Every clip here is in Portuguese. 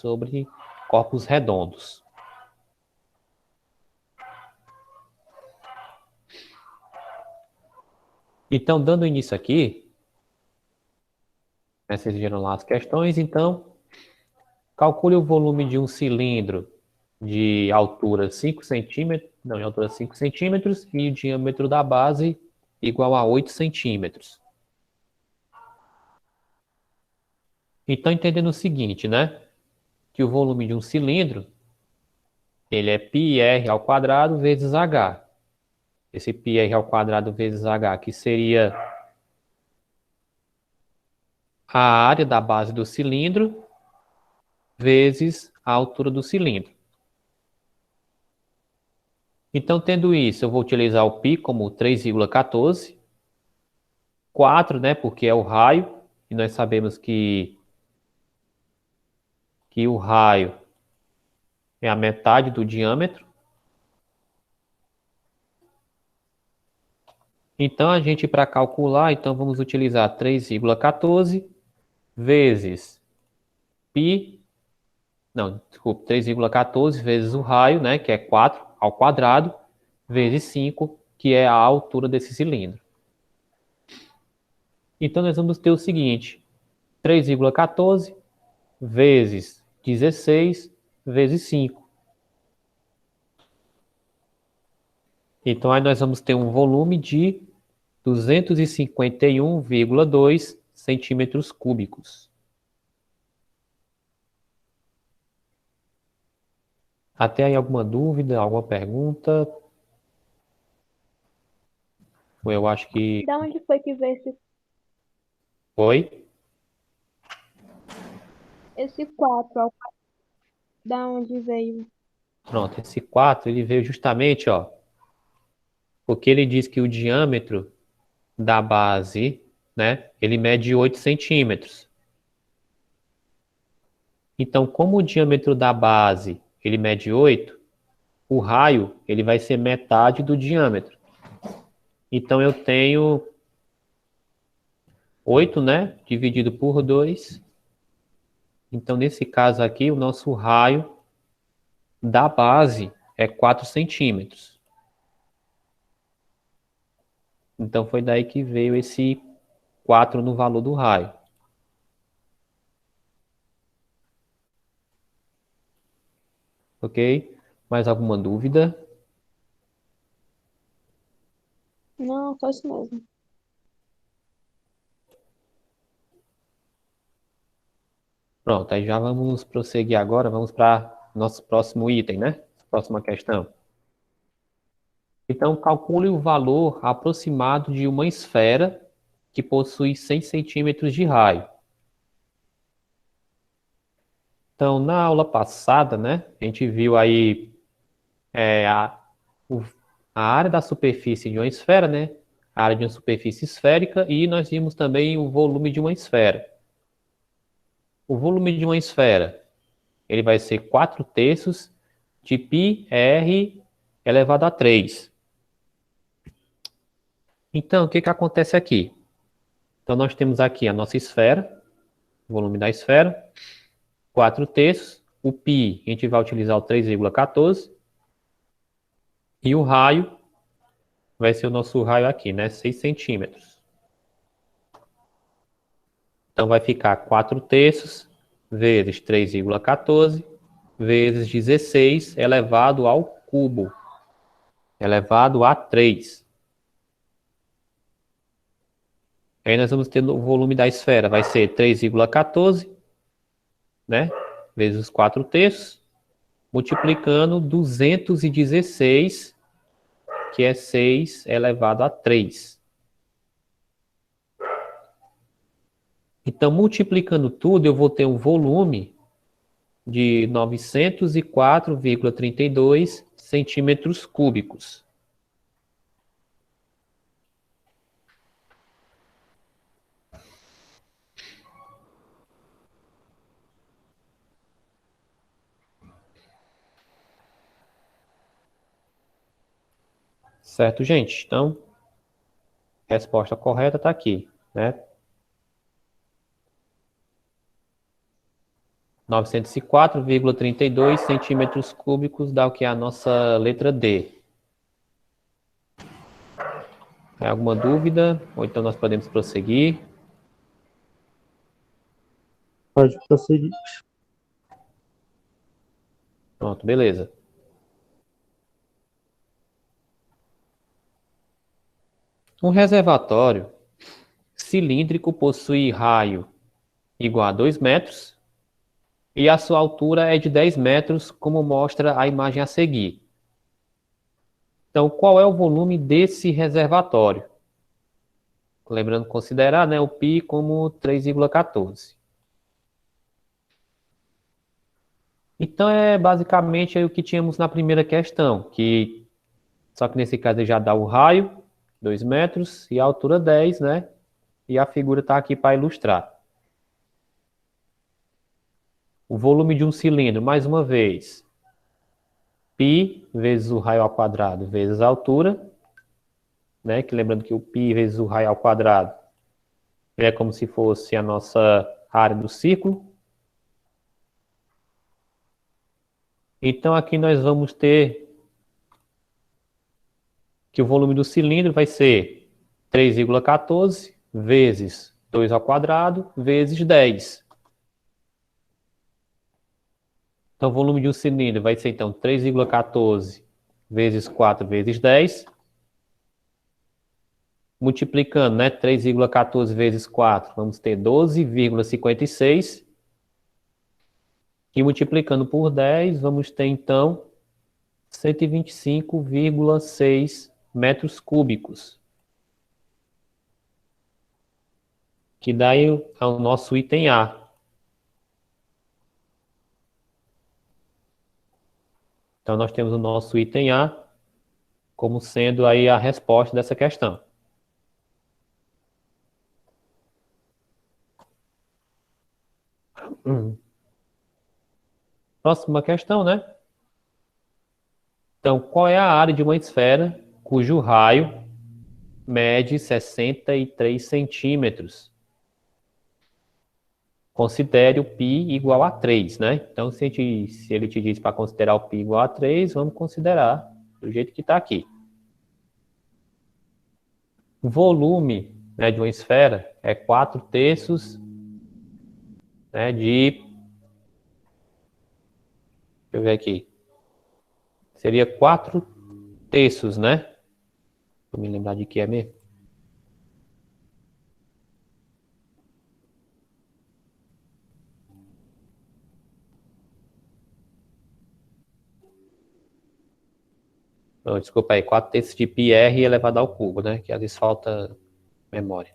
sobre corpos redondos. Então, dando início aqui, vocês viram lá as questões, então, calcule o volume de um cilindro de altura 5 centímetros, não, de altura 5 centímetros e o diâmetro da base igual a 8 centímetros. Então, entendendo o seguinte, né? Que o volume de um cilindro, ele é πr ao quadrado vezes h. Esse πr ao quadrado vezes h, que seria a área da base do cilindro vezes a altura do cilindro. Então, tendo isso, eu vou utilizar o π como 3,14. 4, né, porque é o raio, e nós sabemos que o raio é a metade do diâmetro. Então, a gente, para calcular, então vamos utilizar 3,14 vezes π, não, desculpa, 3,14 vezes o raio, né, que é 4 ao quadrado, vezes 5, que é a altura desse cilindro. Então, nós vamos ter o seguinte, 3,14 vezes 16 vezes 5. Então, aí nós vamos ter um volume de 251,2 centímetros cúbicos. Até aí alguma dúvida, alguma pergunta? Eu acho que Da onde foi que veio foi. esse 4? Da onde veio? Pronto, esse 4 ele veio justamente, ó, porque ele diz que o diâmetro da base, né, ele mede 8 centímetros. Então, como o diâmetro da base ele mede 8, o raio ele vai ser metade do diâmetro. Então, eu tenho 8, né, dividido por 2. Então, nesse caso aqui, o nosso raio da base é 4 centímetros. Então, foi daí que veio esse 4 no valor do raio. Ok? Mais alguma dúvida? Não, só isso mesmo. Pronto, aí já vamos prosseguir agora, vamos para nosso próximo item, né? Próxima questão. Então, calcule o valor aproximado de uma esfera que possui 100 centímetros de raio. Então, na aula passada, né, a gente viu aí o- a área da superfície de uma esfera, né? A área de uma superfície esférica e nós vimos também o volume de uma esfera. O volume de uma esfera, ele vai ser 4/3 de πr elevado a 3. Então, o que que acontece aqui? Então, nós temos aqui a nossa esfera, o volume da esfera, 4/3. O π, a gente vai utilizar o 3,14. E o raio vai ser o nosso raio aqui, né? 6 centímetros. Então, vai ficar 4/3 vezes 3,14 vezes 16 elevado ao cubo, elevado a 3. Aí nós vamos ter o volume da esfera, vai ser 3,14, né? Vezes os 4/3, multiplicando 216, que é 6 elevado a 3. Então, multiplicando tudo, eu vou ter um volume de 904,32 centímetros cúbicos. Certo, gente? Então, a resposta correta está aqui, né? 904,32 centímetros cúbicos dá o que é a nossa letra D. Tem alguma dúvida? Ou então nós podemos prosseguir? Pode prosseguir. Pronto, beleza. Um reservatório cilíndrico possui raio igual a 2 metros e a sua altura é de 10 metros, como mostra a imagem a seguir. Então, qual é o volume desse reservatório? Lembrando, considerar, né, o π como 3,14. Então, é basicamente aí o que tínhamos na primeira questão, só que nesse caso ele já dá o raio, 2 metros, e a altura 10, né? E a figura está aqui para ilustrar. O volume de um cilindro, mais uma vez, π vezes o raio ao quadrado vezes a altura, né? Que lembrando que o π vezes o raio ao quadrado é como se fosse a nossa área do círculo. Então aqui nós vamos ter que o volume do cilindro vai ser 3,14 vezes 2 ao quadrado vezes 10. Então o volume de um cilindro vai ser então 3,14 vezes 4 vezes 10. Multiplicando, né? 3,14 vezes 4, vamos ter 12,56. E multiplicando por 10, vamos ter então 125,6 metros cúbicos. Que daí é o nosso item A. Então nós temos o nosso item A como sendo aí a resposta dessa questão. Próxima questão, né? Então, qual é a área de uma esfera cujo raio mede 63 centímetros? Considere o π igual a 3, né? Então, se ele te diz para considerar o π igual a 3, vamos considerar do jeito que está aqui. O volume, né, de uma esfera é 4/3, né, Deixa eu ver aqui. Seria 4/3, né? Vou me lembrar de que é mesmo. Não, desculpa aí, 4/3 de πr elevado ao cubo, né? Que às vezes falta memória.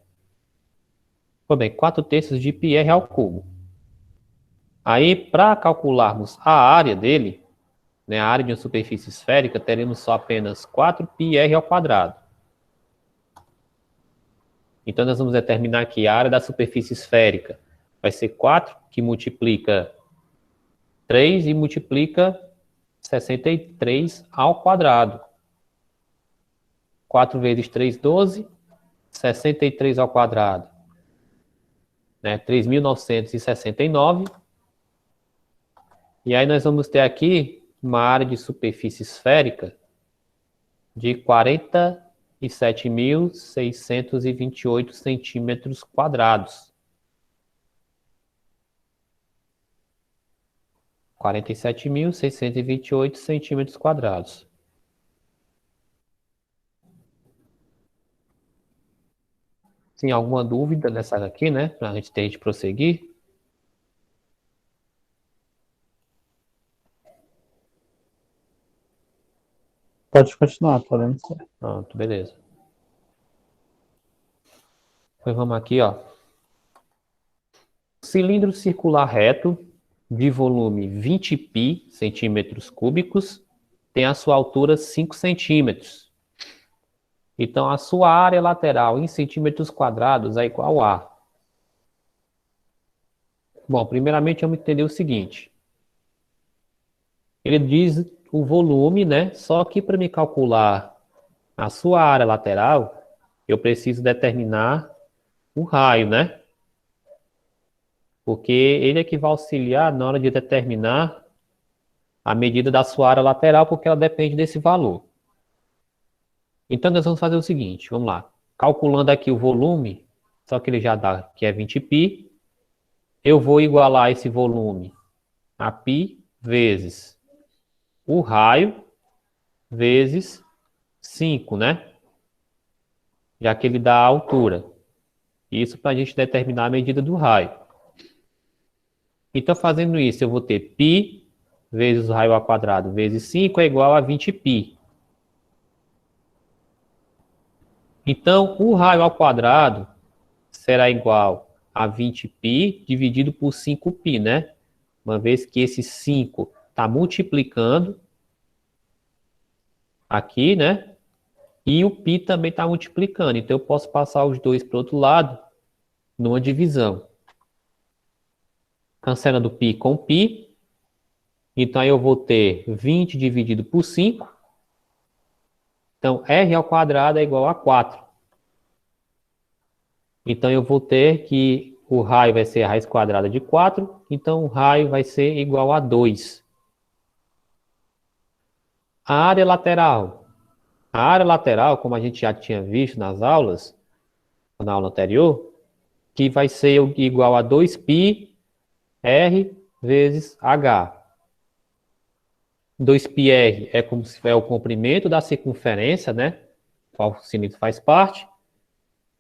Bom, bem, 4/3 de πr ao cubo. Aí, para calcularmos a área dele, né, a área de uma superfície esférica, teremos só apenas 4πr ao quadrado. Então, nós vamos determinar que a área da superfície esférica vai ser 4, que multiplica 3 e multiplica 63 ao quadrado. 4 vezes 3, 12. 63 ao quadrado, né? 3.969. E aí nós vamos ter aqui uma área de superfície esférica de 47.628 centímetros quadrados. 47.628 centímetros quadrados. Tem alguma dúvida nessa aqui, né? Para a gente ter de prosseguir? Pode continuar, podemos. Pronto, beleza. Então vamos aqui, ó. Cilindro circular reto de volume 20 π centímetros cúbicos tem a sua altura 5 centímetros. Então, a sua área lateral em centímetros quadrados é igual a... Bom, primeiramente vamos entender o seguinte. Ele diz o volume, né? Só que para me calcular a sua área lateral, eu preciso determinar o raio, né? porque ele é que vai auxiliar na hora de determinar a medida da sua área lateral, porque ela depende desse valor. Então, nós vamos fazer o seguinte, vamos lá. Calculando aqui o volume, só que ele já dá, que é 20π, eu vou igualar esse volume a π vezes o raio vezes 5, né? Já que ele dá a altura. Isso para a gente determinar a medida do raio. Então, fazendo isso, eu vou ter π vezes o raio ao quadrado vezes 5 é igual a 20π. Então, o raio ao quadrado será igual a 20π dividido por 5π, né? Uma vez que esse 5 está multiplicando aqui, né? E o π também está multiplicando. Então, eu posso passar os dois para o outro lado numa divisão. Cancelando π com π. Então, aí eu vou ter 20 dividido por 5. Então, r ao quadrado é igual a 4. Então, eu vou ter que o raio vai ser a raiz quadrada de 4. Então, o raio vai ser igual a 2. A área lateral. A área lateral, como a gente já tinha visto nas aulas, na aula anterior, que vai ser igual a 2πr vezes h. 2πr é como se é o comprimento da circunferência, né? Qual o cilindro faz parte.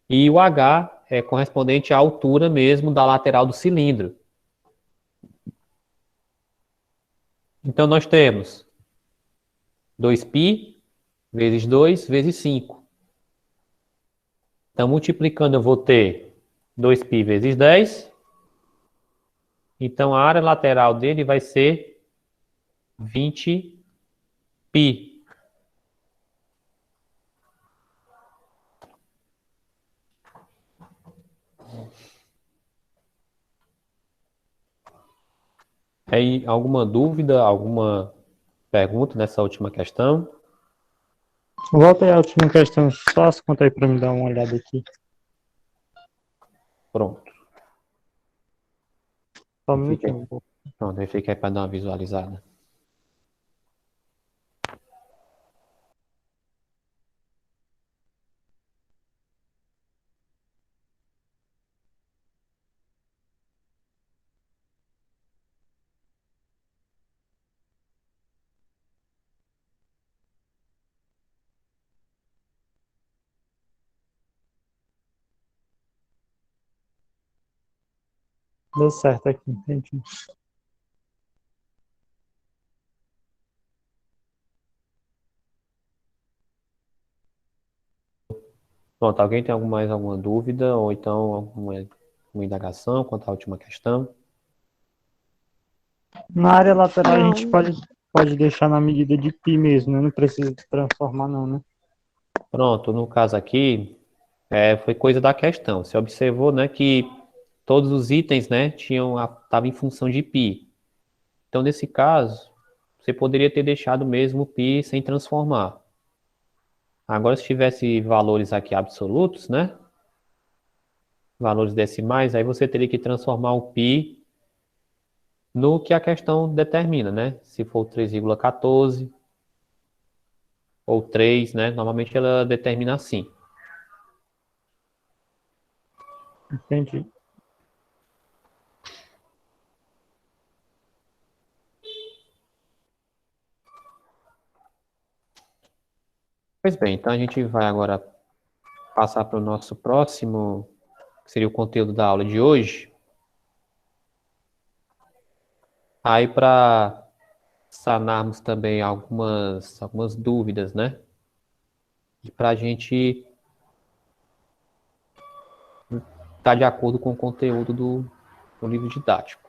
E o h é correspondente à altura mesmo da lateral do cilindro. Então, nós temos 2π vezes 2 vezes 5. Então, multiplicando, eu vou ter 2π vezes 10. Então, a área lateral dele vai ser 20π. Aí, alguma dúvida, alguma pergunta nessa última questão? Volta aí a última questão, só as contas aí para me dar uma olhada aqui. Pronto. Só um minutinho. Pronto, aí fica aí para dar uma visualizada. Deu certo aqui, entendi. Pronto, alguém tem mais alguma dúvida ou então alguma indagação quanto à última questão? Na área lateral a gente Não. pode deixar na medida de π mesmo, né? Não precisa transformar não, né? Pronto, no caso aqui, foi coisa da questão. Você observou, né, que todos os itens, né, estavam em função de π. Então, nesse caso, você poderia ter deixado mesmo o π sem transformar. Agora, se tivesse valores aqui absolutos, né, valores decimais, aí você teria que transformar o π no que a questão determina, né? Se for 3,14 ou 3, né? Normalmente ela determina assim. Entendi. Pois bem, então a gente vai agora passar para o nosso próximo, que seria o conteúdo da aula de hoje. Aí para sanarmos também algumas dúvidas, né? E para a gente estar de acordo com o conteúdo do livro didático.